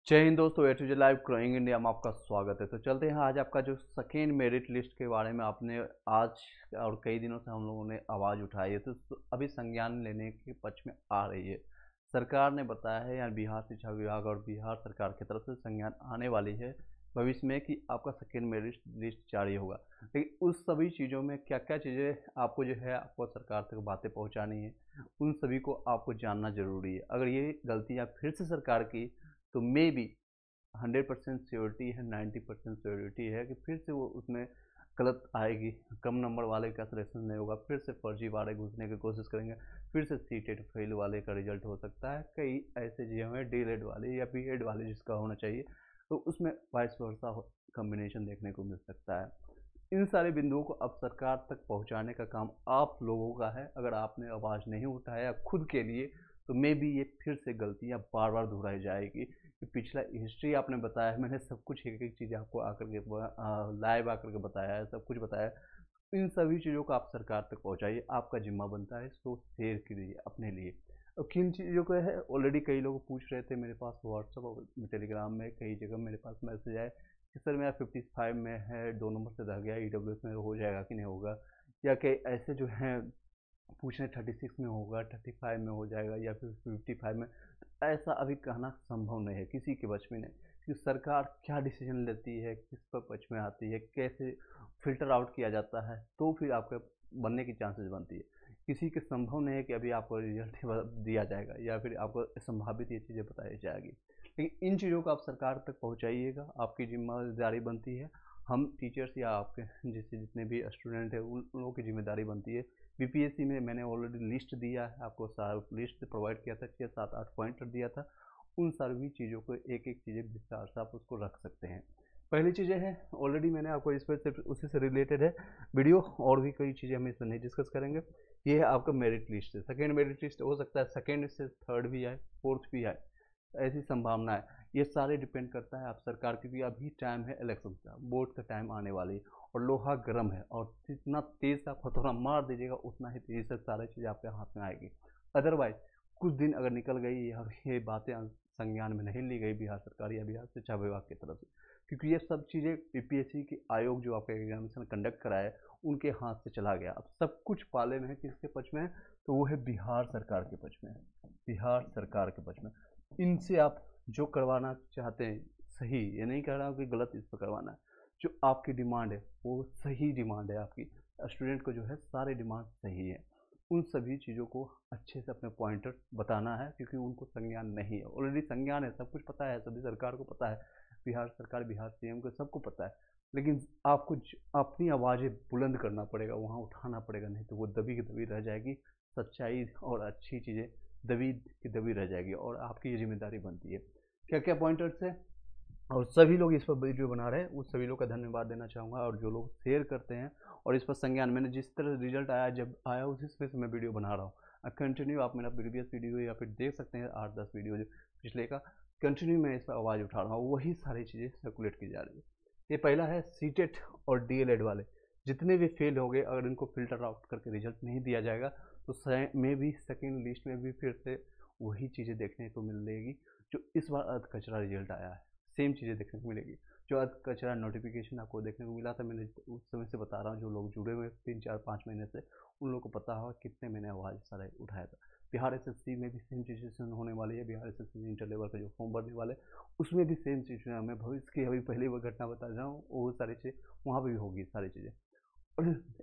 जय हिंद दोस्तों, A to Z live growing India में आपका स्वागत है। तो चलते हैं आज आपका जो सेकेंड मेरिट लिस्ट के बारे में आपने आज और कई दिनों से हम लोगों ने आवाज़ उठाई है, तो अभी संज्ञान लेने के पक्ष में आ रही है। सरकार ने बताया है, या बिहार शिक्षा विभाग और बिहार सरकार की तरफ से संज्ञान आने वाली है भविष्य में कि आपका सेकेंड मेरिट लिस्ट जारी होगा। लेकिन उस सभी चीज़ों में क्या क्या चीज़ें आपको जो है आपको सरकार तक बातें पहुँचानी है, उन सभी को आपको जानना ज़रूरी है। अगर ये गलतियाँ फिर से सरकार की, तो मे बी 100% श्योरिटी है, 90% श्योरिटी है कि फिर से वो उसमें गलत आएगी। कम नंबर वाले का सिलेक्शन नहीं होगा, फिर से फर्जी वाले घुसने की कोशिश करेंगे, फिर से सीटेड फेल वाले का रिजल्ट हो सकता है। कई ऐसे चीज़ें हैं, डी एड वाले या बी एड वाले जिसका होना चाहिए, तो उसमें वाइस वर्सा कम्बिनेशन देखने को मिल सकता है। इन सारे बिंदुओं को अब सरकार तक पहुंचाने का काम आप लोगों का है। अगर आपने आवाज़ नहीं उठाया खुद के लिए, तो मे बी ये फिर से गलतियां बार बार दोहराई जाएगी। कि पिछला हिस्ट्री आपने बताया, मैंने सब कुछ एक एक चीज़ आपको आकर के लाइव आकर के बताया है, सब कुछ बताया है। इन सभी चीज़ों को आप सरकार तक पहुंचाइए, आपका जिम्मा बनता है। इसको शेयर कीजिए अपने लिए। अब किन चीज़ों का है, ऑलरेडी कई लोग पूछ रहे थे मेरे पास व्हाट्सअप और टेलीग्राम में, कई जगह मेरे पास मैसेज आए कि सर मेरा 55 में है, 2 नंबर से रह गया, ईडब्ल्यूएस में हो जाएगा कि नहीं होगा। या कई ऐसे जो हैं पूछ रहे 36 में होगा, 35 में हो जाएगा या फिर 55 में। तो ऐसा अभी कहना संभव नहीं है, किसी के बच में नहीं। कि सरकार क्या डिसीजन लेती है, किस पर पक्ष में आती है, कैसे फिल्टर आउट किया जाता है, तो फिर आपके बनने की चांसेस बनती है। किसी के संभव नहीं है कि अभी आपको रिजल्ट दिया जाएगा या फिर आपको संभावित ये चीज़ें बताई जाएगी। लेकिन इन चीज़ों को आप सरकार तक पहुँचाइएगा, आपकी जिम्मेदारी बनती है। हम टीचर्स या आपके जैसे जितने भी स्टूडेंट हैं उन लोगों की जिम्मेदारी बनती है। बीपीएससी में मैंने ऑलरेडी लिस्ट दिया है आपको, सारा लिस्ट प्रोवाइड किया था, 6 7 8 पॉइंट दिया था। उन सभी चीज़ों को एक एक चीज़ें विस्तार से आप उसको रख सकते हैं। पहली चीज़ें हैं, ऑलरेडी मैंने आपको इस पर सिर्फ उसी से रिलेटेड है वीडियो, और भी कई चीज़ें हम इस पर नहीं डिस्कस करेंगे। ये है आपका merit list. Second merit list हो सकता है सेकेंड से थर्ड भी आए, फोर्थ भी आए, ऐसी संभावना है। ये सारे डिपेंड करता है आप सरकार, क्योंकि अभी टाइम है इलेक्शन का, वोट का टाइम आने वाली है और लोहा गर्म है, और जितना तेज से आप हथौड़ा मार दीजिएगा उतना ही तेजी से सारी चीज़ें आपके हाथ में आएगी। अदरवाइज कुछ दिन अगर निकल गई और ये बातें संज्ञान में नहीं ली गई बिहार सरकार या बिहार शिक्षा विभाग की तरफ से, क्योंकि ये सब चीज़ें बीपीएससी के आयोग जो आपका एग्जामिनेशन कंडक्ट कराए उनके हाथ से चला गया। अब सब कुछ पाले में है, किसके पक्ष में है, तो वो है बिहार सरकार के पक्ष में है, बिहार सरकार के पक्ष में। इनसे आप जो करवाना चाहते हैं सही, ये नहीं कह रहा हूँ कि गलत इस पर करवाना है, जो आपकी डिमांड है वो सही डिमांड है आपकी, स्टूडेंट को जो है सारे डिमांड सही है। उन सभी चीज़ों को अच्छे से अपने पॉइंटर बताना है, क्योंकि उनको संज्ञान नहीं है, ऑलरेडी संज्ञान है, सब कुछ पता है, सभी सरकार को पता है, बिहार सरकार, बिहार सीएम को सबको पता है। लेकिन आपको अपनी आवाज़ें बुलंद करना पड़ेगा, वहाँ उठाना पड़ेगा, नहीं तो वो दबी की दबी रह जाएगी। सच्चाई और अच्छी चीज़ें दबी की दबी रह जाएगी, और आपकी ये जिम्मेदारी बनती है। क्या क्या पॉइंटर्स है, और सभी लोग इस पर वीडियो बना रहे हैं, उस सभी लोग का धन्यवाद देना चाहूँगा, और जो लोग शेयर करते हैं और इस पर संज्ञान, मैंने जिस तरह रिजल्ट आया जब आया उसी से मैं वीडियो बना रहा हूँ। कंटिन्यू आप मेरा प्रीवियस वीडियो या फिर देख सकते हैं 8 10 वीडियो जो पिछले का, कंटिन्यू मैं इस पर आवाज़ उठा रहा हूँ, वही सारी चीज़ें सर्कुलेट की जा रही है। ये पहला है सीटेट और डीएलएड वाले, जितने भी फेल हो गए, अगर इनको फिल्टर आउट करके रिजल्ट नहीं दिया जाएगा, तो मे भी सेकेंड लिस्ट में भी फिर से वही चीज़ें देखने को मिलेगी जो इस बार अर्ध कचरा रिजल्ट आया है। सेम चीज़ें देखने को मिलेगी। जो अर्ध कचरा नोटिफिकेशन आपको देखने को मिला था, मैंने उस समय से बता रहा हूँ, जो लोग जुड़े हुए 3 4 5 महीने से, उन लोगों को पता होगा कितने मैंने आवाज़ सारा उठाया था। बिहार एसएससी में भी सेम सिचुएशन होने वाली है। बिहार एसएससी इंटर लेवल का जो फॉर्म भरने वाले, उसमें भी सेम सिचुएशन। मैं भविष्य की अभी पहले वो घटना बता रहा हूँ, वो सारी चीज़ें वहाँ पर भी होगी सारी चीज़ें।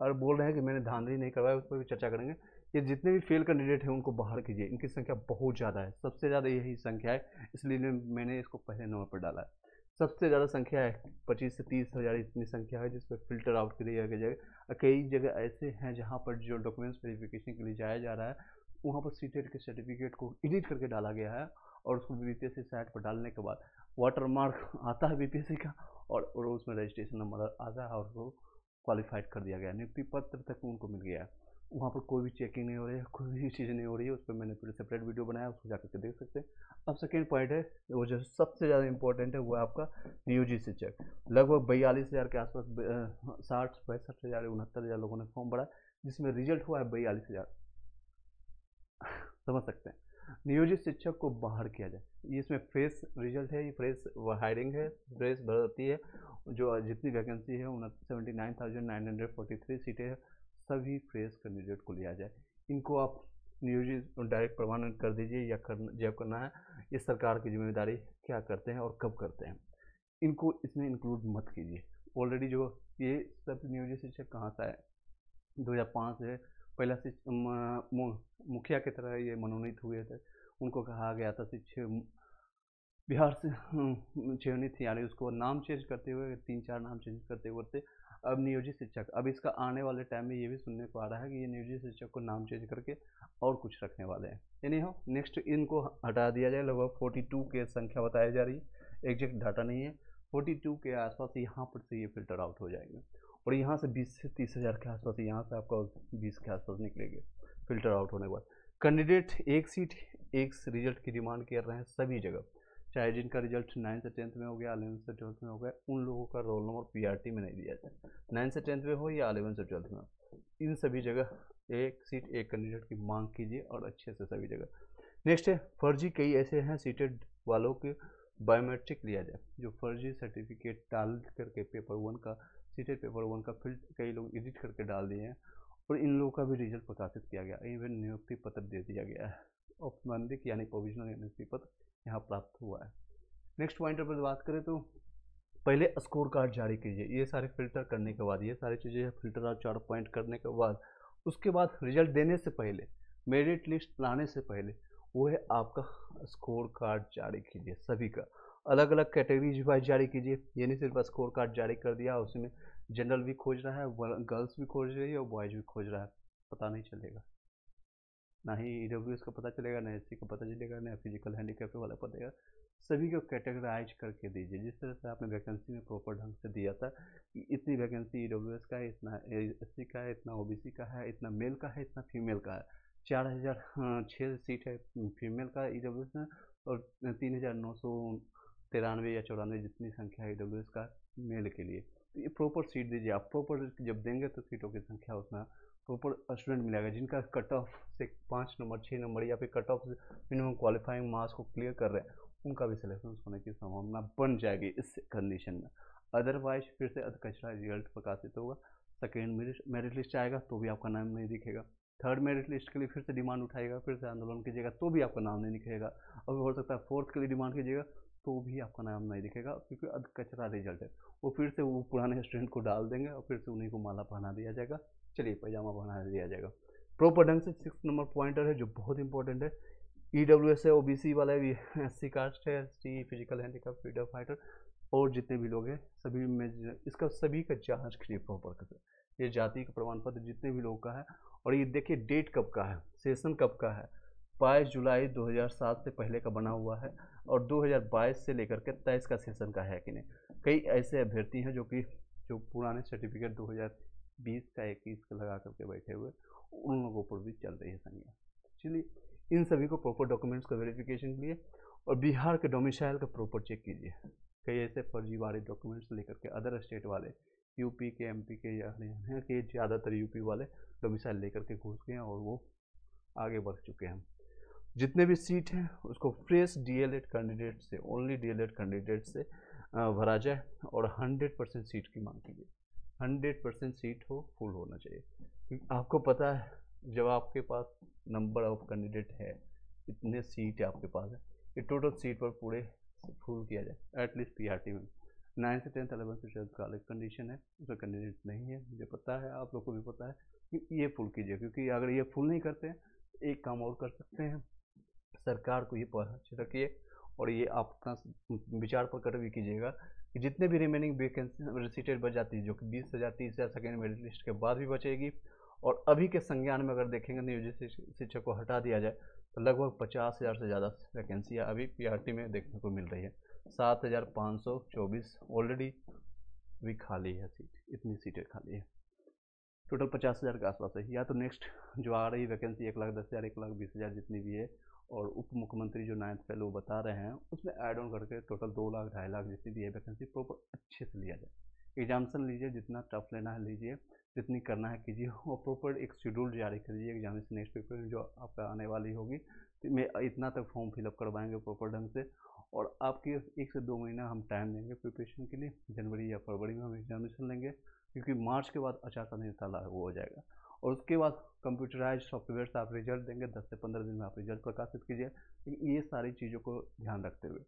और बोल रहे हैं कि मैंने धांधली नहीं करवाया, उस पर भी चर्चा करेंगे। ये जितने भी फेल कैंडिडेट हैं उनको बाहर कीजिए, इनकी संख्या बहुत ज़्यादा है, सबसे ज़्यादा यही संख्या है, इसलिए मैंने इसको पहले नंबर पर डाला है। सबसे ज़्यादा संख्या है, 25 से 30 हज़ार इतनी संख्या है जिस पर फिल्टर आउट के लिए जाएगा। और कई जगह ऐसे हैं जहाँ पर जो डॉक्यूमेंट्स वेरिफिकेशन के लिए जाया जा रहा है, वहाँ पर सीटेट के सर्टिफिकेट को एडिट करके डाला गया है, और उसको बीपीएससी साइट पर डालने के बाद वाटर मार्क आता है बीपीएससी का, और उसमें रजिस्ट्रेशन नंबर आता है, और वो क्वालिफाइड कर दिया गया, नियुक्ति पत्र तक उनको मिल गया। वहाँ पर कोई भी चेकिंग नहीं हो रही है, कोई भी चीज़ नहीं हो रही है, उस पर मैंने पूरे सेपरेट वीडियो बनाया, उसको जाकर के देख सकते हैं। अब सेकेंड पॉइंट है, वो जो सबसे ज़्यादा इंपॉर्टेंट है, वो है आपका यूजीसी चेक। लगभग 42,000 के आसपास, 60 62,000 69,000 लोगों ने फॉर्म भरा, जिसमें रिजल्ट हुआ है 42,000। समझ सकते हैं। नियोजित शिक्षक को बाहर किया जाए। ये इसमें फ्रेश रिजल्ट है, ये फ्रेश हायरिंग है, फ्रेश भर्ती है। जो जितनी वैकेंसी है 79,943 सीटें हैं, सभी फ्रेश कैंडिडेट को लिया जाए। इनको आप नियोजित डायरेक्ट परमानेंट कर दीजिए या जब करना है, ये सरकार की जिम्मेदारी, क्या करते हैं और कब करते हैं, इनको इसमें इंक्लूड मत कीजिए। ऑलरेडी जो ये सब नियोजित शिक्षक कहाँ से आए, 2005 से पहला मुखिया की तरह ये मनोनीत हुए थे। उनको कहा गया था शिक्षक बिहार से चयनित थी, यानी उसको नाम चेंज करते हुए 3-4 नाम चेंज करते हुए अब नियोजित शिक्षक। अब इसका आने वाले टाइम में ये भी सुनने को आ रहा है कि ये नियोजित शिक्षक को नाम चेंज करके और कुछ रखने वाले हैं। यानी हो नेक्स्ट इनको हटा दिया जाए। लगभग 42 के संख्या बताई जा रही है, एग्जैक्ट डाटा नहीं है। 42 के आसपास यहाँ पर से ये फिल्टर आउट हो जाएंगे और यहाँ से 20 से 30 हज़ार के आसपास, यहाँ से आपका 20 के आसपास निकलेंगे फिल्टर आउट होने के बाद। कैंडिडेट एक सीट एक रिजल्ट की डिमांड कर रहे हैं सभी जगह, चाहे जिनका रिजल्ट 9 से 10th में हो गया, 11 से 12th में हो गया, उन लोगों का रोल नंबर पीआरटी में नहीं दिया जाए। 9 से 10th में हो या 11 से 12th में, इन सभी जगह एक सीट एक कैंडिडेट की मांग कीजिए और अच्छे से सभी जगह। नेक्स्ट है फर्जी, कई ऐसे हैं सीटेड वालों के बायोमेट्रिक लिया जाए। जो फर्जी सर्टिफिकेट डाल करके पेपर 1 का, सीटेड पेपर 1 का फिर कई लोग एडिट करके डाल दिए हैं और इन लोगों का भी रिजल्ट प्रकाशित किया गया। इवन नियुक्ति पत्र दे दिया गया है, औपबंधिक यानी प्रोविजनल नियुक्ति पत्र यहाँ प्राप्त हुआ है। नेक्स्ट पॉइंटर पर बात करें तो पहले स्कोर कार्ड जारी कीजिए। ये सारे फिल्टर करने के बाद, ये सारी चीज़ें फिल्टर और 4 पॉइंट करने के बाद, उसके बाद रिजल्ट देने से पहले, मेरिट लिस्ट लाने से पहले, वो है आपका स्कोर कार्ड जारी कीजिए। सभी का अलग अलग कैटेगरीज वाइज जारी कीजिए। ये नहीं सिर्फ स्कोर कार्ड जारी कर दिया, उसमें जनरल भी खोज रहा है, गर्ल्स भी खोज रही है और बॉयज भी खोज रहा है, पता नहीं चलेगा। ना ही ईडब्ल्यूएस का पता चलेगा, ना एससी का पता चलेगा, ना फिजिकल हैंडीकैप वाला पता चलेगा। सभी को कैटेगराइज करके दीजिए, जिस तरह से आपने वैकेंसी में प्रॉपर ढंग से दिया था कि इतनी वैकेंसी ईडब्ल्यूएस का है, इतना एससी का है, इतना ओबीसी का है, इतना मेल का है, इतना फीमेल का है। 4006 सीट है फीमेल का ईडब्ल्यूएस में और 3993 या 94 जितनी संख्या है ईडब्ल्यूएस का मेल के लिए। तो ये प्रॉपर सीट दीजिए। आप प्रॉपर जब देंगे तो सीटों की संख्या उसमें प्रॉपर स्टूडेंट मिलेगा, जिनका कट ऑफ से 5 नंबर 6 नंबर या फिर कट ऑफ से मिनिमम क्वालिफाइंग मार्क्स को क्लियर कर रहे हैं, उनका भी सिलेक्शन होने की संभावना बन जाएगी इस कंडीशन में। अदरवाइज फिर से अधकचरा रिजल्ट प्रकाशित होगा। सेकेंड मेरिट लिस्ट आएगा तो भी आपका नाम नहीं दिखेगा। थर्ड मेरिट लिस्ट के लिए फिर से डिमांड उठाएगा, फिर से आंदोलन कीजिएगा तो भी आपका नाम नहीं दिखेगा। अब हो सकता है फोर्थ के लिए डिमांड कीजिएगा तो भी आपका नाम नहीं दिखेगा, क्योंकि अधकचरा रिजल्ट है। वो फिर से वो पुराने स्टूडेंट को डाल देंगे और फिर से उन्हीं को माला पहना दिया जाएगा, चलिए पैजामा पहना दिया जाएगा। प्रॉपर ढंग से 6 नंबर पॉइंटर है जो बहुत इंपॉर्टेंट है। ईडब्ल्यूएस है, ओबीसी वाला भी, एससी कास्ट है, ST, physical handicap, freedom fighter और जितने भी लोग हैं सभी में इसका सभी का जांच करिए प्रॉपर कर। ये जाति का प्रमाण पत्र जितने भी लोग का है, और ये देखिए डेट कब का है, सेशन कब का है। 22 जुलाई 2007 से पहले का बना हुआ है और 2022 से लेकर के 23 का सेशन का है कि नहीं। कई ऐसे अभ्यर्थी हैं जो पुराने सर्टिफिकेट 2020 का 21 का लगा करके बैठे हुए, उन लोगों पर भी चल रही है संज्ञा। चलिए इन सभी को प्रॉपर डॉक्यूमेंट्स का वेरिफिकेशन के लिए और बिहार के डोमिसाइल का प्रॉपर चेक कीजिए। कई ऐसे फर्जीवाड़े डॉक्यूमेंट्स लेकर के अदर स्टेट वाले, यूपी के, एमपी के या हरियाणा के, ज़्यादातर यूपी वाले डोमिसाइल लेकर के घुस गए हैं और वो आगे बढ़ चुके हैं। जितने भी सीट हैं उसको फ्रेश डीएलएड कैंडिडेट से, ओनली डीएलएड कैंडिडेट से भरा जाए और 100% सीट की मांग कीजिए। 100% सीट हो, फुल होना चाहिए। आपको पता है जब आपके पास नंबर ऑफ कैंडिडेट है, इतने सीट आपके पास है, ये टोटल सीट पर पूरे फुल किया जाए एटलीस्ट पीआरटी में। 9 से 10th 11 से 12th का अलग कंडीशन है, उसका कैंडिडेट नहीं है, मुझे पता है, आप लोग को भी पता है कि ये फुल कीजिए। क्योंकि अगर ये फुल नहीं करते हैं, एक काम और कर सकते हैं, सरकार को ये पहुँच रखिए और ये आप अपना विचार प्रकट भी कीजिएगा कि जितने भी रिमेनिंग वैकेंसी सीटें बच जाती है, जो कि 20,000 30,000 सेकेंड मेरिट लिस्ट के बाद भी बचेगी, और अभी के संज्ञान में अगर देखेंगे नियोजित शिक्षक को हटा दिया जाए तो लगभग 50,000 से ज़्यादा वैकेंसियाँ अभी पीआरटी में देखने को मिल रही है। 7,524 ऑलरेडी भी खाली है सीट, इतनी सीटें खाली है। टोटल 50,000 के आसपास है। या तो नेक्स्ट जो आ रही वैकेंसी 1,10,000 1,20,000 जितनी भी है, और उप मुख्यमंत्री जो 9th फेलो बता रहे हैं उसमें ऐड ऑन करके टोटल 2 लाख 2.5 लाख जितनी भी है वैकेंसी प्रॉपर अच्छे से लिया जाए। एग्जामिनेशन लीजिए, जितना टफ लेना है लीजिए, जितनी करना है कीजिए, और प्रॉपर एक शेड्यूल जारी कीजिए एग्जामिनेशन नेक्स्ट पेपर जो आपका आने वाली होगी में इतना तक फॉर्म फिलअप करवाएंगे प्रॉपर ढंग से, और आपके 1 से 2 महीना हम टाइम देंगे प्रिपरेशन के लिए। जनवरी या फरवरी में हम एग्जामिनेशन लेंगे, क्योंकि मार्च के बाद आचार संहिता लागू हो जाएगा, और उसके बाद कंप्यूटराइज सॉफ्टवेयर से आप रिजल्ट देंगे। 10 से 15 दिन में आप रिजल्ट प्रकाशित कीजिए। लेकिन ये सारी चीज़ों को ध्यान रखते हुए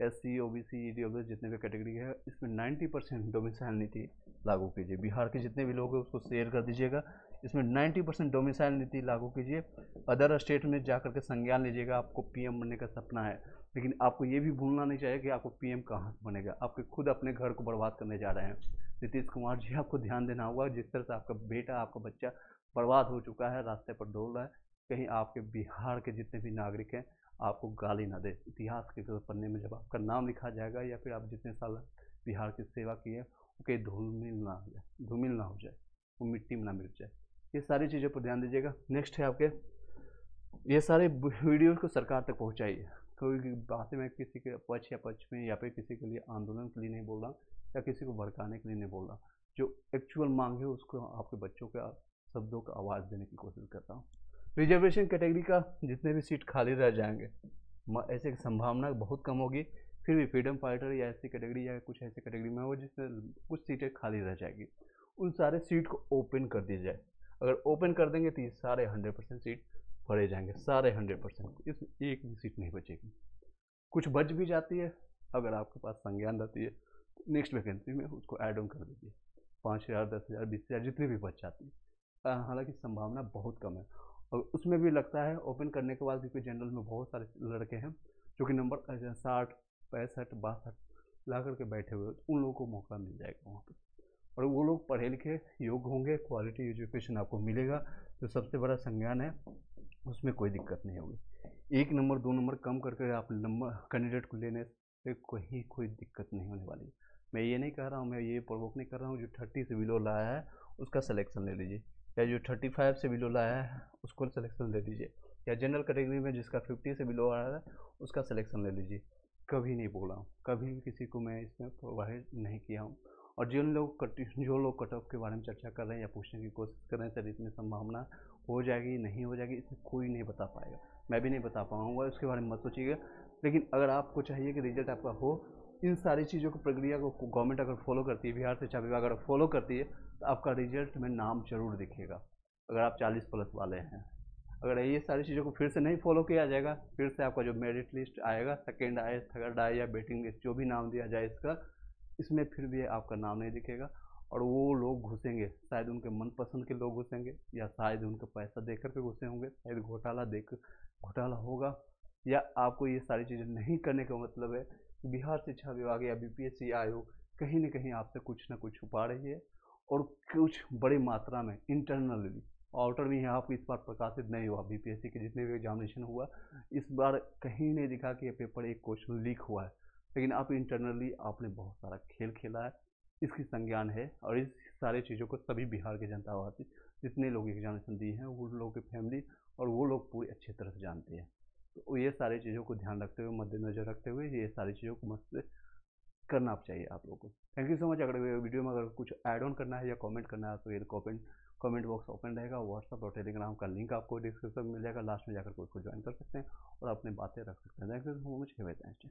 SC OBC EWS जितने भी कैटेगरी है, इसमें 90% डोमिसाइल नीति लागू कीजिए। बिहार के जितने भी लोग हैं उसको शेयर कर दीजिएगा। इसमें 90% डोमिसाइल नीति लागू कीजिए। अदर स्टेट में जा करके संज्ञान लीजिएगा। आपको PM बनने का सपना है, लेकिन आपको ये भी भूलना नहीं चाहिए कि आपको PM कहाँ से बनेगा। आपके खुद अपने घर को बर्बाद करने जा रहे हैं। नीतीश कुमार जी, आपको ध्यान देना होगा। जिस तरह से आपका बेटा, आपका बच्चा बर्बाद हो चुका है, रास्ते पर डोल रहा है, कहीं आपके बिहार के जितने भी नागरिक हैं आपको गाली ना दे। इतिहास के पन्ने में जब आपका नाम लिखा जाएगा, या फिर आप जितने साल बिहार की सेवा की है वो कहीं धूमिल ना हो जाए, वो मिट्टी में ना मिल जाए। ये सारी चीज़ों पर ध्यान दीजिएगा। नेक्स्ट है आपके, ये सारे वीडियो को सरकार तक पहुंचाइए। कोई बातें मैं किसी के पक्ष या पक्ष में, या फिर किसी के लिए आंदोलन के लिए नहीं बोल रहा, या किसी को भड़काने के लिए नहीं बोल रहा। जो एक्चुअल मांग है उसको आपके बच्चों का शब्दों का आवाज़ देने की कोशिश करता हूँ। रिजर्वेशन कैटेगरी का जितने भी सीट खाली रह जाएंगे, ऐसे की संभावना बहुत कम होगी। फिर भी फ्रीडम फाइटर या ऐसी कैटेगरी या कुछ ऐसी कैटेगरी में हो जिसमें कुछ सीटें खाली रह जाएगी, उन सारे सीट को ओपन कर दी जाए। अगर ओपन कर देंगे तो ये सारे 100% सीट भरे जाएंगे, सारे 100%। इसमें एक भी सीट नहीं बचेगी। कुछ बच भी जाती है, अगर आपके पास संज्ञान रहती है तो नेक्स्ट वैकेंसी में उसको ऐड ऑन कर दीजिए। 5,000, 10,000, 20,000 जितनी भी बच जाती है। हालांकि संभावना बहुत कम है, और उसमें भी लगता है ओपन करने के बाद, क्योंकि जनरल में बहुत सारे लड़के हैं जो कि नंबर 60, 65, 62 ला करके बैठे हुए, तो उन लोगों को मौका मिल जाएगा वहाँ पर, और वो लोग पढ़े लिखे योग्य होंगे, क्वालिटी एजुकेशन आपको मिलेगा। जो सबसे बड़ा संज्ञान है उसमें कोई दिक्कत नहीं होगी। 1 नंबर 2 नंबर कम करके आप नंबर कैंडिडेट को लेने से कोई दिक्कत नहीं होने वाली। मैं ये नहीं कह रहा हूँ, मैं ये प्रवोक नहीं कर रहा हूँ। जो 30 से बिलो लाया है उसका सिलेक्शन ले लीजिए, या जो 35 से बिलो लाया है उसको सिलेक्शन ले लीजिए, या जनरल कैटेगरी में जिसका 50 से बिलो आ रहा है उसका सिलेक्शन ले लीजिए। कभी नहीं बोला हूँ, कभी भी किसी को मैं इसमें प्रोवाइड नहीं किया हूँ। और जो लोग कट ऑफ के बारे में चर्चा कर रहे हैं या पूछने की कोशिश कर रहे हैं, सर इतनी संभावना हो जाएगी नहीं हो जाएगी, इसमें कोई नहीं बता पाएगा, मैं भी नहीं बता पाऊँगा। उसके बारे में मत सोचिएगा। लेकिन अगर आपको चाहिए कि रिजल्ट आपका हो, इन सारी चीज़ों को, प्रक्रिया को गवर्नमेंट अगर फॉलो करती है, बिहार शिक्षा विभाग अगर फॉलो करती है, तो आपका रिजल्ट में नाम जरूर दिखेगा, अगर आप 40+ वाले हैं। अगर ये सारी चीज़ों को फिर से नहीं फॉलो किया जाएगा, फिर से आपका जो मेरिट लिस्ट आएगा, सेकेंड आए, थर्ड आए, या वेटिंग लिस्ट जो भी नाम दिया जाए इसका, इसमें फिर भी आपका नाम नहीं दिखेगा। और वो लोग घुसेंगे, शायद उनके मनपसंद के लोग घुसेंगे, या शायद उनको पैसा दे करके घुसे होंगे, शायद घोटाला होगा, या आपको ये सारी चीज़ें नहीं करने का मतलब है बिहार शिक्षा विभाग या BPSC आयोग कहीं न कहीं आपसे कुछ ना कुछ छुपा रही है, और कुछ बड़ी मात्रा में इंटरनली। आउटर में यहाँ पर इस बार प्रकाशित नहीं हुआ, BPSC के जितने भी एग्जामिनेशन हुआ इस बार कहीं नहीं दिखा कि ये पेपर एक क्वेश्चन लीक हुआ है, लेकिन आप इंटरनली आपने बहुत सारा खेल खेला है, इसकी संज्ञान है। और इस सारी चीज़ों को सभी बिहार के जनतावासी जितने लोग एग्जामिनेशन दिए हैं, वो लोगों की फैमिली और वो लोग पूरी अच्छी तरह से जानते हैं। तो ये सारी चीज़ों को ध्यान रखते हुए, मद्देनजर रखते हुए, ये सारी चीज़ों को मस्त करना चाहिए आप लोगों को। Thank you so much. अगर वीडियो में अगर कुछ ऐड ऑन करना है या कमेंट करना है तो ये कमेंट बॉक्स ओपन रहेगा। व्हाट्सअप और टेलीग्राम का लिंक आपको डिस्क्रिप्शन में मिल जाएगा, लास्ट में जाकर उसको ज्वाइन कर सकते हैं और अपनी बातें रख सकते हैं। Thank you so much. Have a nice day.